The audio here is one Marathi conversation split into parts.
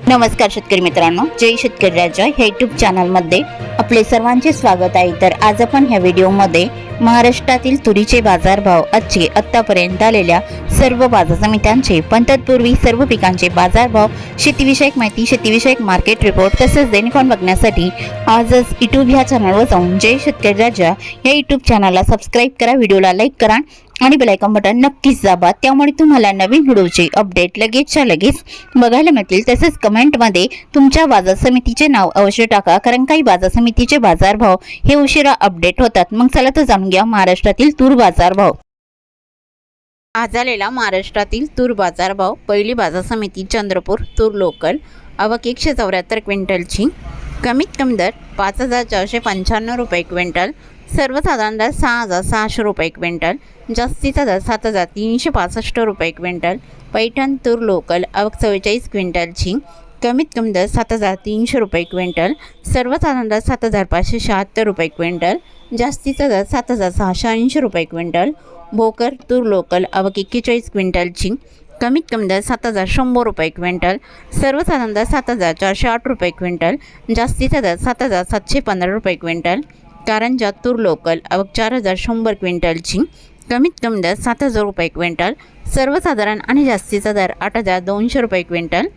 नमस्कार शेतकरी मित्रांनो, जय शेतकरी राजा ह्या यूट्यूब चॅनलमध्ये आपले सर्वांचे स्वागत आहे। तर आज आपण ह्या व्हिडिओमध्ये महाराष्ट्रातील तुरीचे बाजारभाव, आजचे आतापर्यंत आलेल्या सर्व बाजार समित्यांचे, पण तत्पूर्वी सर्व पिकांचे बाजारभाव, शेतीविषयक माहिती, शेतीविषयक मार्केट रिपोर्ट तसेच दैनिक बघण्यासाठी आजच यूट्यूब ह्या चॅनलवर जाऊन जय शेतकरी राजा या यूट्यूब चॅनलला सबस्क्राईब करा, व्हिडिओला लाईक करा आणि बेल आयकॉन बटन नक्कीच दाबा। त्यामुळे तुम्हाला नवीन व्हिडिओचे अपडेट लगेचच्या लगेच बघायला मिळतील। तसेच कमेंटमध्ये तुमच्या बाजार समितीचे नाव अवश्य टाका, कारण काही बाजार समितीचे बाजारभाव हे उशिरा अपडेट होतात। मग चला तर जाणून घ्या महाराष्ट्रातील तूर बाजारभाव। आज आलेला महाराष्ट्रातील तूर बाजारभाव। पहिली बाजार समिती चंद्रपूर, तूर लोकल, आवक 174 क्विंटलची, कमीत कमी दर 5495 रुपये क्विंटल, सर्वसाधारण दर 6600 रुपये क्विंटल, जास्तीचा दर 7365 रुपये क्विंटल। पैठण तूर लोकल, आवक 44 क्विंटलची, कमीत कमी दर 7300 रुपये क्विंटल, सर्वसाधारण दर 7576 रुपये क्विंटल, जास्तीचा दर 7680 रुपये क्विंटल। भोकर तूर लोकल, आवक 41 क्विंटलची, कमीत कमी दर 7100 रुपये क्विंटल, सर्वसाधारण दर 7408 रुपये क्विंटल, जास्तीचा दर 7715 रुपये क्विंटल। कारंजा तूर लोकल, आवक 4100 क्विंटलची, कमीत कमी दर 7000 रुपये क्विंटल, सर्वसाधारण आणि जास्तीचा दर 8200 रुपये क्विंटल।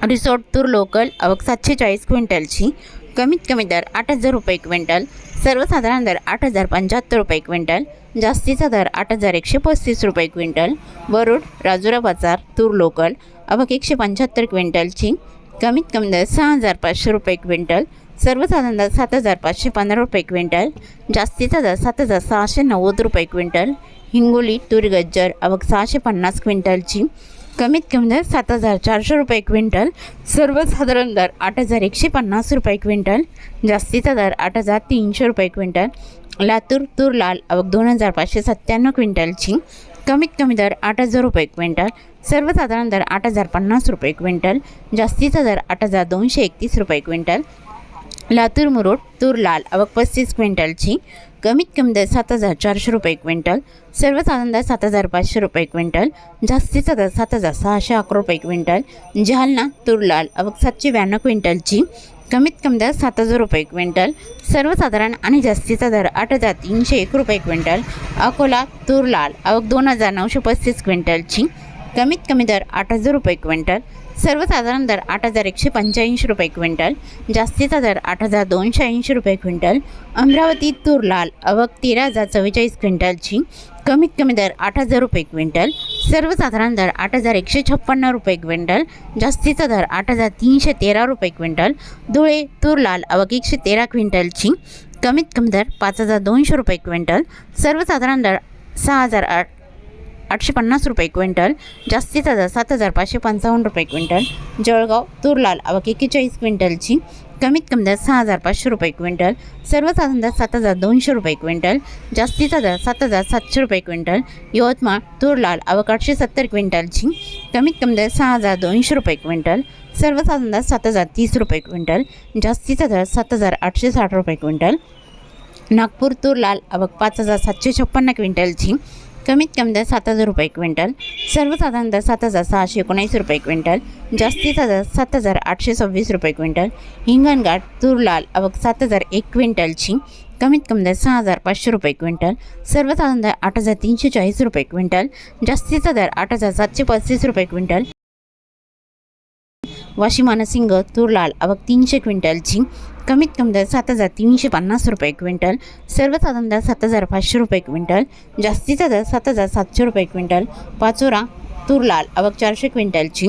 रिसोड तूर लोकल, आवक 740 क्विंटलची, कमीत कमी दर 8000 रुपये क्विंटल, सर्वसाधारण दर 8075 रुपये क्विंटल, जास्तीचा दर 8135 रुपये क्विंटल। वरुड राजुरा बाजार तूर लोकल, आवक 175 क्विंटलची, कमीत कमी दर 6500 रुपये क्विंटल, सर्वसाधारण दर 7515 रुपये क्विंटल, जास्तीचा दर 7690 रुपये क्विंटल। हिंगोली तूर गज्जर, आवक 650 क्विंटलची, कमीत कमी दर 7400 रुपये क्विंटल, सर्वसाधारण दर 8150 रुपये क्विंटल, जास्तीचा दर 8300 रुपये क्विंटल। लातूर तूर लाल, आवक 2597 क्विंटलची, कमीत कमी दर 8000 रुपये क्विंटल, सर्वसाधारण दर 8050 रुपये क्विंटल, जास्तीचा दर 8231 रुपये क्विंटल। लातूर मुरुड तूर लाल, आवक 35 क्विंटलची, कमीत कमी दर 7400 रुपये क्विंटल, सर्वसाधारण दर 7500 रुपये क्विंटल, जास्तीचा दर 7611 रुपये क्विंटल। जालना तूर लाल, आवक 792 क्विंटलची, कमीत कमी दर 7000 रुपये क्विंटल, सर्वसाधारण आणि जास्तीचा दर 8301 रुपये क्विंटल। अकोला तूर लाल, आवक 2935 क्विंटलची, कमीत कमी दर 8000 रुपये क्विंटल, सर्वसाधारण दर 8185 रुपये क्विंटल, जास्तीचा दर 8280 रुपये क्विंटल। अमरावती तूर लाल, आवक 13044 क्विंटलची, कमीत कमी दर 8000 रुपये क्विंटल, सर्वसाधारण दर 8156 रुपये क्विंटल, जास्तीचा दर 8313 रुपये क्विंटल। धुळे तूर लाल, आवक 113 क्विंटलची, कमीत कमी दर 5200 रुपये क्विंटल, सर्वसाधारण दर 6850 रुपये क्विंटल, जास्तीचा दर 7555 रुपये क्विंटल। जळगाव तूर लाल, आवक 41 क्विंटलची, कमीत कमी दर 6500 रुपये क्विंटल, सर्वसाधारण दर 7200 रुपये क्विंटल, जास्तीचा दर 7700 रुपये क्विंटल। यवतमाळ तूर लाल, आवक 870 क्विंटलची, कमीत कमी दर 6200 रुपये क्विंटल, सर्वसाधारण दर 7030 रुपये क्विंटल, जास्तीचा दर 7860 रुपये क्विंटल। नागपूर तूर लाल, आवक 5756 क्विंटलची, कमीत कमी दर 7000 रुपये क्विंटल, सर्वसाधारण दर 7619 रुपये क्विंटल, जास्तीचा दर 7826 रुपये क्विंटल। हिंगणघाट तूर लाल, आवक 7001 क्विंटलची, कमीत कमी दर 6500 रुपये क्विंटल, सर्वसाधारण दर 8340 रुपये क्विंटल, जास्तीचा दर 8735 रुपये क्विंटल। वाशिम मानसिंग तूर लाल, आवक 300 क्विंटलची, कमीत कमी दर 7350 रुपये क्विंटल, सर्वसाधारण दर 7500 रुपये क्विंटल, जास्तीचा दर 7700 रुपये क्विंटल। पाचोरा तूर लाल, आवक 400 क्विंटलची,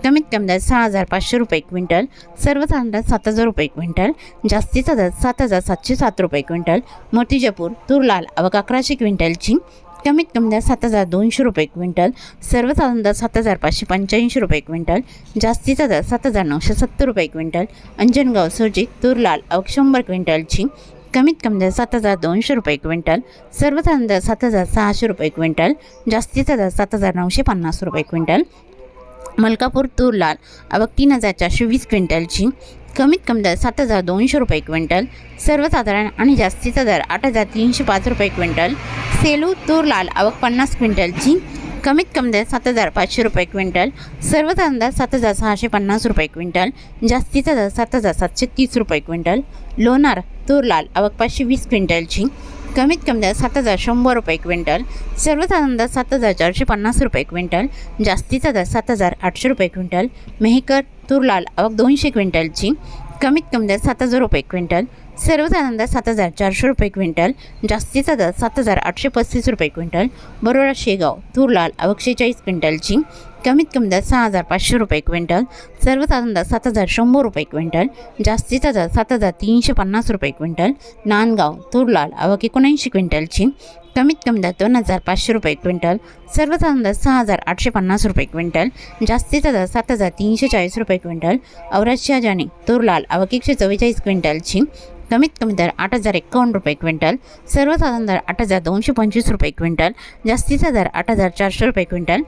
कमीत कमी दर 6500 रुपये क्विंटल, सर्वसाधारण दर 7000 रुपये क्विंटल, जास्तीचा दर 7707 रुपये क्विंटल। मूर्तिजापूर तूर लाल, आवक 1100 क्विंटलची, कमीत कमी दर 7200 रुपये क्विंटल, सर्वसाधारण दर 7585 रुपये क्विंटल, जास्तीचा दर 7970 रुपये क्विंटल। अंजनगाव सुरजीत तूर लाल, आवक 100 क्विंटलची, कमीत कमी दर 7200 रुपये क्विंटल, सर्वसाधारण दर 7600 रुपये क्विंटल, जास्तीचा दर 7950 रुपये क्विंटल। मलकापूर तूर लाल, आवक 3420 क्विंटलची, कमीत कमी दर 7200 रुपये क्विंटल, सर्वसाधारण आणि जास्तीचा दर 8305 रुपये क्विंटल। सेलू तूर लाल, आवक 50 क्विंटलची, कमीत कमी दर 7,500 रुपये क्विंटल, सर्वसाधारण दर 7,650 रुपये क्विंटल, जास्तीचा दर 7,730 रुपये क्विंटल। लोणार तूर लाल आवक 520 क्विंटलची, कमीत कमी दर 7,100 रुपये क्विंटल, सर्वसाधारण दर 7,450 रुपये क्विंटल, जास्तीचा दर 7,800 रुपये क्विंटल। मेहकर तूर लाल आवक 200 क्विंटलची, कमीत कमी दर 7,000 रुपये क्विंटल, सर्वसाधारण दर 7,400 रुपये क्विंटल, जास्तीचा दर 7,835 रुपये क्विंटल। बरोडा शेगाव तूर लाल आवक 46 क्विंटलची, कमीत कमी दर 6,500 रुपये क्विंटल, सर्वसाधारण दर 7,100 रुपये क्विंटल, जास्तीचा दर 7,350 रुपये क्विंटल। नांदगाव तूर लाल आवक 79 क्विंटलची, कमीत कमी दर 2,500 रुपये क्विंटल, सर्वसाधारण दर 6,850 रुपये क्विंटल, जास्तीचा दर 7,340 रुपये क्विंटल। औरत शहाजानी तूर लाल आवक 144 क्विंटलची, कमीत कमी दर 8,051 रुपये क्विंटल, सर्वसाधारण दर 8,225 रुपये क्विंटल, जास्तीचा दर 8,400 रुपये क्विंटल।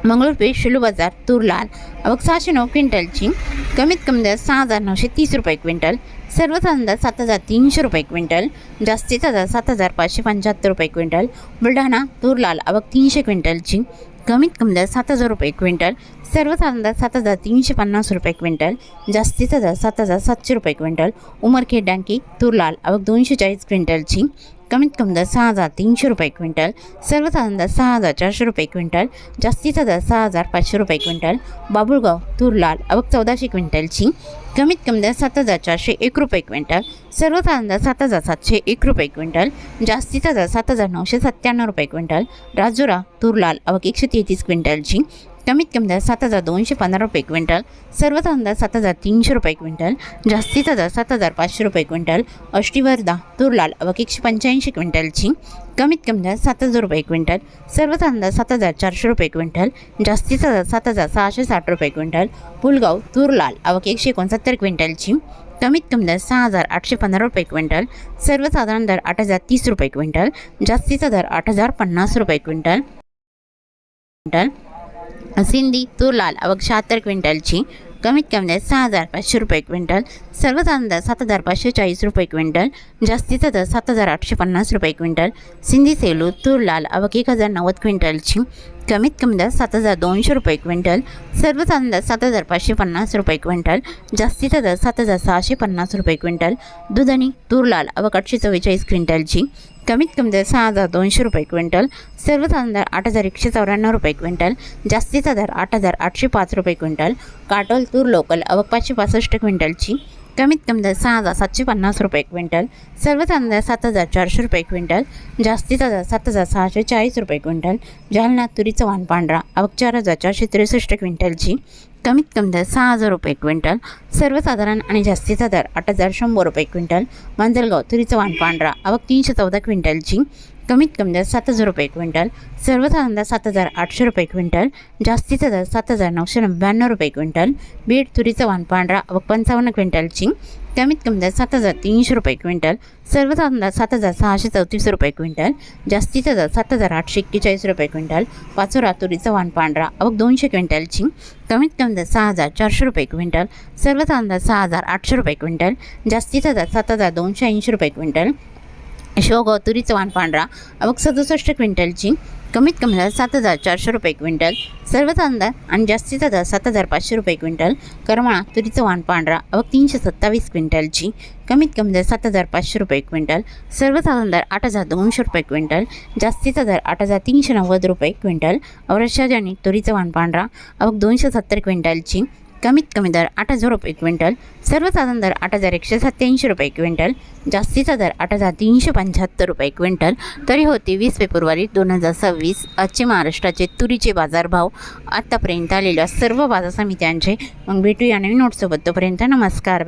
मंगळूरपेठ शेलू बाजार तूर लाल आवक 609 क्विंटलची, कमीत कमी दर 6,930 रुपये क्विंटल, सर्वसाधारण दर 7,300 रुपये क्विंटल, जास्तीचा दर 7,575 रुपये क्विंटल। बुलढाणा तूर लाल आवक 300 क्विंटलची, कमीत कमी दर 7,000 रुपये क्विंटल, सर्वसाधारण दर 7,350 रुपये क्विंटल, जास्तीचा दर 7,700 रुपये क्विंटल। उमरखेड डांकी तूर लाल आवक 240 क्विंटलची, कमीत कमी दर 6,300 रुपये क्विंटल, सर्वसाधारण दर 6,400 रुपये क्विंटल, जास्तीचा दर 6,500 रुपये क्विंटल। बाबुळगाव तूर लाल आवक 1400 क्विंटलची, कमीत कमी दर 7,401 रुपये क्विंटल, सर्वसाधारण दर 7,701 रुपये क्विंटल, जास्तीचा दर 7,997 रुपये क्विंटल। राजुरा तूर लाल आवक 133 क्विंटलची, कमीत कमी दर 7,215 रुपये क्विंटल, सर्वसाधारण दर 7,300 रुपये क्विंटल, जास्तीचा दर 7,500 रुपये क्विंटल। अष्टीवर्धा तूर लाल आवक 185 क्विंटलची, कमीत कमी दर 7,000 रुपये क्विंटल, सर्वसाधारण दर 7,400 रुपये क्विंटल, जास्तीचा दर 7,660 रुपये क्विंटल। पुलगाव तूर लाल आवक 169 क्विंटलची, कमीत कमी दर 6,815 रुपये क्विंटल, सर्वसाधारण दर 8,030 रुपये क्विंटल, जास्तीचा दर 8,050 रुपये क्विंटल। सिंधी तूर लाल आवक 76 क्विंटलची, कमीत कमी दर 6,500 रुपये क्विंटल, सर्वसाधारण दर 7,540 रुपये क्विंटल, जास्तीचा दर 7,850 रुपये क्विंटल। सिंधी सेलू तूर लाल आवक 1,090 क्विंटलची, कमीत कमी दर 7,200 रुपये क्विंटल, सर्वसाधारण दर 7,550 रुपये क्विंटल, जास्तीचा दर 7,650 रुपये क्विंटल। दुधणी तूर लाल आवक 844 क्विंटलची, कमीत कमी दर 6,200 रुपये क्विंटल, सर्वसाधारण दर 8,194 रुपये क्विंटल, जास्तीचा दर 8,805 रुपये क्विंटल। काटोल तूर लोकल आवक 565 क्विंटलची, कमीत कमी दर 6,750 रुपये क्विंटल, सर्वसाधारण दर 7,400 रुपये क्विंटल, जास्तीचा दर 7,640 रुपये क्विंटल। जालना तुरीचं वाण पांढरा आवक 4,463 क्विंटलची, कमीत कमी दर 6,000 रुपये क्विंटल, सर्वसाधारण आणि जास्तीचा दर 8,100 रुपये क्विंटल। मांजलगाव तुरीचं वाण पांढरा आवक 314 क्विंटलची, कमीत कमी दर 7,000 रुपये क्विंटल, सर्वसाधारण दर 7,800 रुपये क्विंटल, जास्तीचा दर 7,999 रुपये क्विंटल। बीड तुरीचं वाण पांढरा आवक 55 क्विंटलची, कमीत कमी दर 7,300 रुपये क्विंटल, सर्वसाधारण दर 7,634 रुपये क्विंटल, जास्तीचा दर 7,841 रुपये क्विंटल। पाचोरा तुरीचं वाण पांढरा आवक 200 क्विंटलची, कमीत कमी दर 6,400 रुपये क्विंटल, सर्वसाधारण दर 6,800 रुपये क्विंटल, जास्तीचा दर 7,280 रुपये क्विंटल। शेवगाव तुरीचं वाण पांढरा आवक 67 क्विंटलची, कमीत कमी दर 7,400 रुपये क्विंटल, सर्वसाधारण दर आणि जास्तीचा दर 7,500 रुपये क्विंटल। करमाळा तुरीचं वाण पांढरा आवक 327 क्विंटलची, कमीत कमी दर 7,500 रुपये क्विंटल, सर्वसाधारण दर 8,200 रुपये क्विंटल, जास्तीचा दर 8,390 रुपये क्विंटल। औरत शहाजानी तुरीचं वाण पांढरा आवक 270 क्विंटलची, कमीत कमी दर 8,000 रुपये क्विंटल, सर्वसाधारण दर 8,187 रुपये क्विंटल, जास्तीचा दर 8,375 रुपये क्विंटल। तरी होते 20 फेब्रुवारी 2026 आजचे महाराष्ट्राचे तुरीचे बाजारभाव आत्तापर्यंत आलेल्या सर्व बाजार समित्यांचे। मग भेटूया नवीन नोटसोबत, तोपर्यंत नमस्कार।